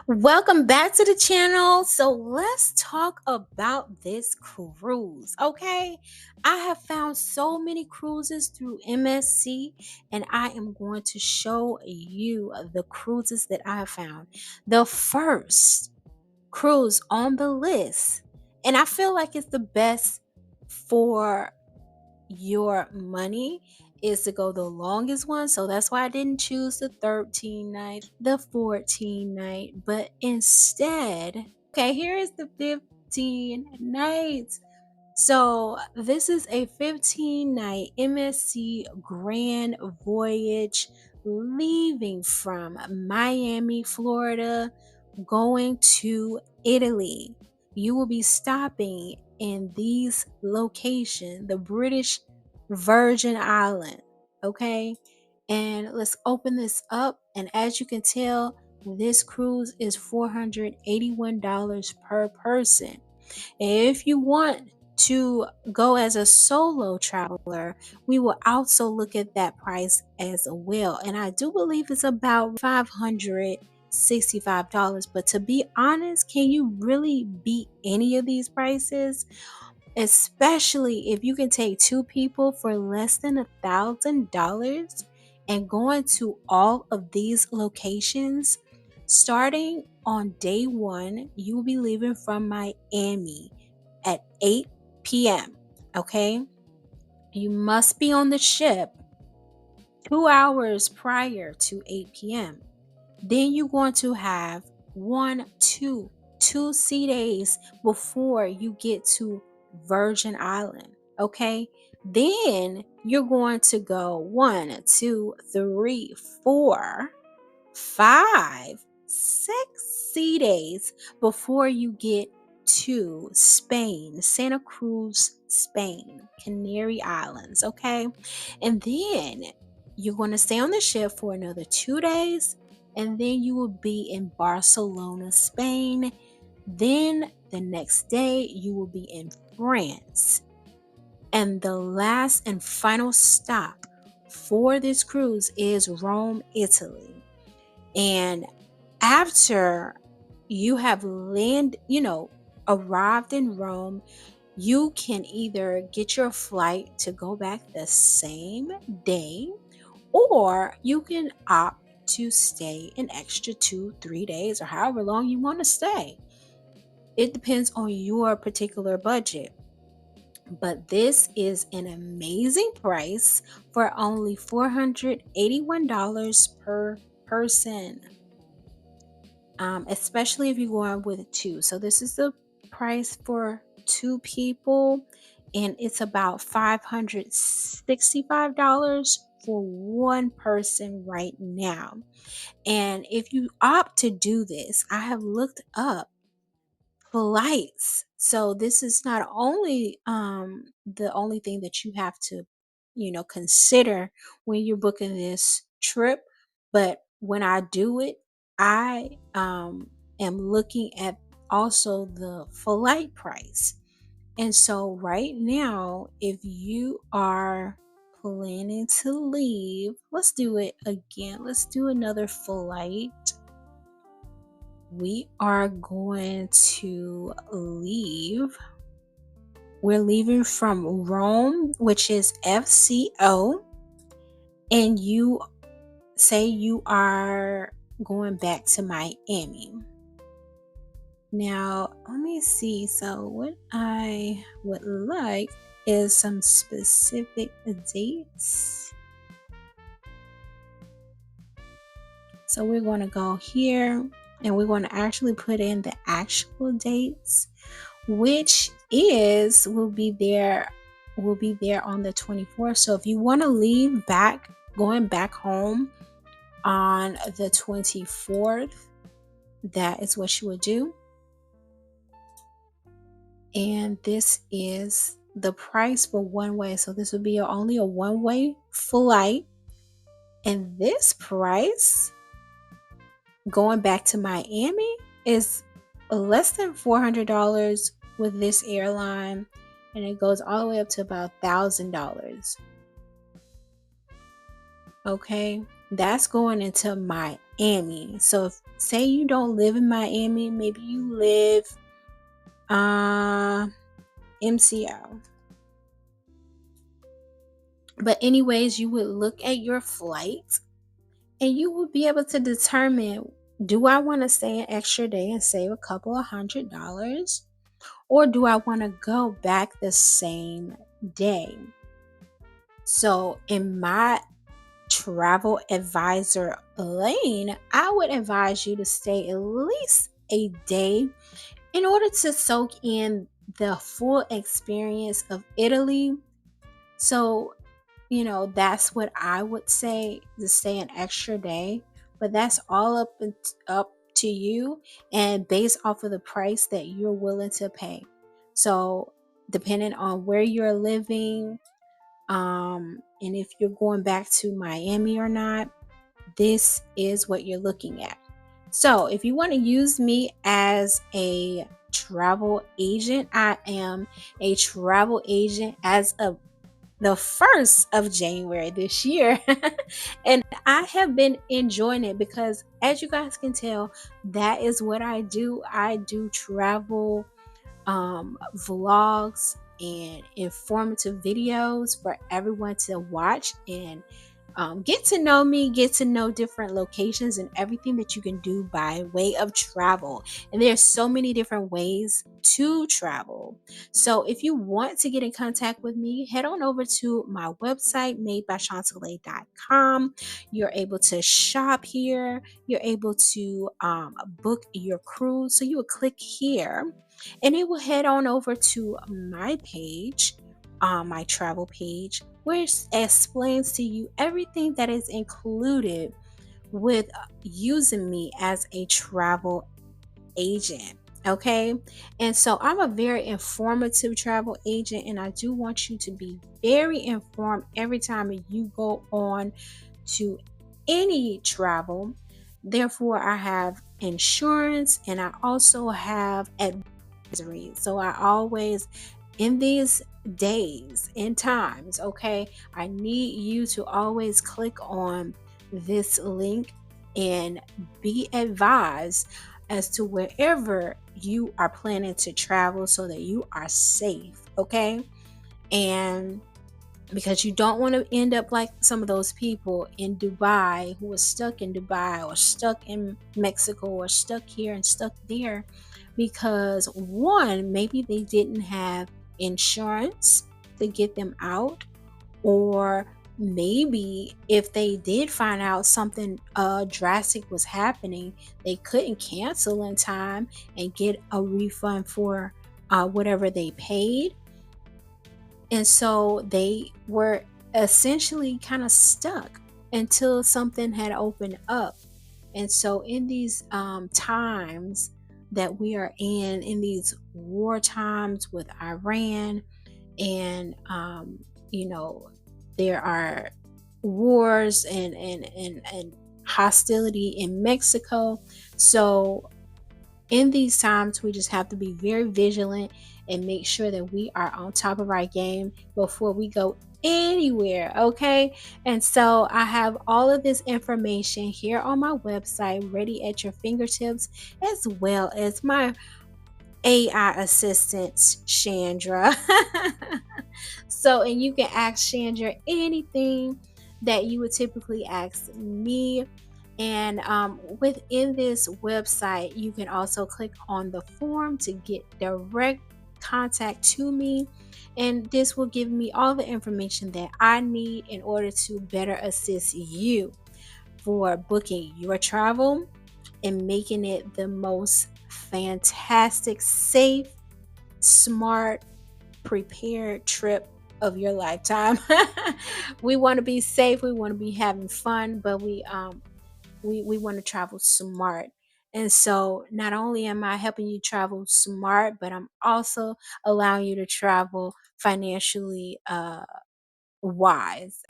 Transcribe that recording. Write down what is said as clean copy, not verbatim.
Welcome back to the channel. So let's talk about this cruise, okay? I have found so many cruises through MSC, and I am going to show you the cruises that I have found. The first cruise on the list, and I feel like it's the best for your money, is to go the longest one. So that's why I didn't choose the 13 night, the 14 night, but instead, okay, here is the 15 nights. So this is a 15-night MSC Grand Voyage, leaving from Miami, Florida, going to Italy. You will be stopping in these locations, the British Virgin Island, okay? And let's open this up. And as you can tell, this cruise is $481 per person. If you want to go as a solo traveler, we will also look at that price as well. And I do believe it's about $565. But to be honest, can you really beat any of these prices? Especially if you can take two people for less than $1,000 and going to all of these locations. Starting on day one, you will be leaving from Miami at 8 p.m. Okay, you must be on the ship 2 hours prior to 8 p.m. Then you're going to have two sea days before you get to Virgin Island. Okay, then you're going to go 1, 2, 3, 4, 5, 6 sea days before you get to Spain, Santa Cruz, Spain, Canary Islands. Okay, and then you're going to stay on the ship for another 2 days, and then you will be in Barcelona, Spain. Then the next day you will be in France. And the last and final stop for this cruise is Rome, Italy. And after you have arrived in Rome, you can either get your flight to go back the same day, or you can opt to stay an extra 2-3 days, or however long you want to stay. It depends on your particular budget. But this is an amazing price for only $481 per person. Especially if you're going with two. So this is the price for two people, and it's about $565 for one person right now. And if you opt to do this, I have looked up flights. So this is not only the only thing that you have to, consider when you're booking this trip, but when I do it, I am looking at also the flight price. And so right now, if you are planning to leave, let's do it again. Let's do another flight. We are going to leave. We're leaving from Rome, which is FCO, and you say you are going back to Miami. Now, let me see. So what I would like is some specific dates. So we're going to go here, and we're going to actually put in the actual dates, which will be there on the 24th. So if you want to leave going back home on the 24th, that is what you would do. And this is the price for one way. So this would be only a one-way flight, and this price going back to Miami is less than $400 with this airline, and it goes all the way up to about $1,000. Okay, That's going into Miami. So if say you don't live in Miami, maybe you live uh MCO. But anyways, you would look at your flight and you will be able to determine, do I want to stay an extra day and save a couple of $100, or do I want to go back the same day? So in my travel advisor lane, I would advise you to stay at least a day in order to soak in the full experience of Italy. So, that's what I would say, to stay an extra day, but that's all up to you and based off of the price that you're willing to pay. So, depending on where you're living, and if you're going back to Miami or not, this is what you're looking at. So, if you want to use me as a travel agent, I am a travel agent as of the 1st of January this year. And I have been enjoying it because, as you guys can tell, that is what I do. I do travel vlogs and informative videos for everyone to watch and get to know me, get to know different locations and everything that you can do by way of travel. And there's so many different ways to travel. So if you want to get in contact with me, head on over to my website, madebychantelé.com. You're able to shop here. You're able to book your cruise. So you would click here and it will head on over to my page, my travel page, which explains to you everything that is included with using me as a travel agent. Okay. And so I'm a very informative travel agent, and I do want you to be very informed every time you go on to any travel. Therefore, I have insurance and I also have advisories. So I always, in these days and times, okay, I need you to always click on this link and be advised as to wherever you are planning to travel so that you are safe, okay? And because you don't want to end up like some of those people in Dubai who are stuck in Dubai or stuck in Mexico or stuck here and stuck there because one, maybe they didn't have insurance to get them out, or maybe if they did find out something drastic was happening, they couldn't cancel in time and get a refund for whatever they paid, and so they were essentially kind of stuck until something had opened up. And so, in these times that we are in these war times with Iran, and you know, there are wars and hostility in Mexico. So in these times, we just have to be very vigilant and make sure that we are on top of our game before we go anywhere. Okay. And so I have all of this information here on my website ready at your fingertips, as well as my AI assistant, Chandra. So, and you can ask Chandra anything that you would typically ask me. And within this website, you can also click on the form to get direct contact to me. And this will give me all the information that I need in order to better assist you for booking your travel and making it the most fantastic, safe, smart, prepared trip of your lifetime. We want to be safe, we want to be having fun, but we want to travel smart. And so not only am I helping you travel smart, but I'm also allowing you to travel financially wise.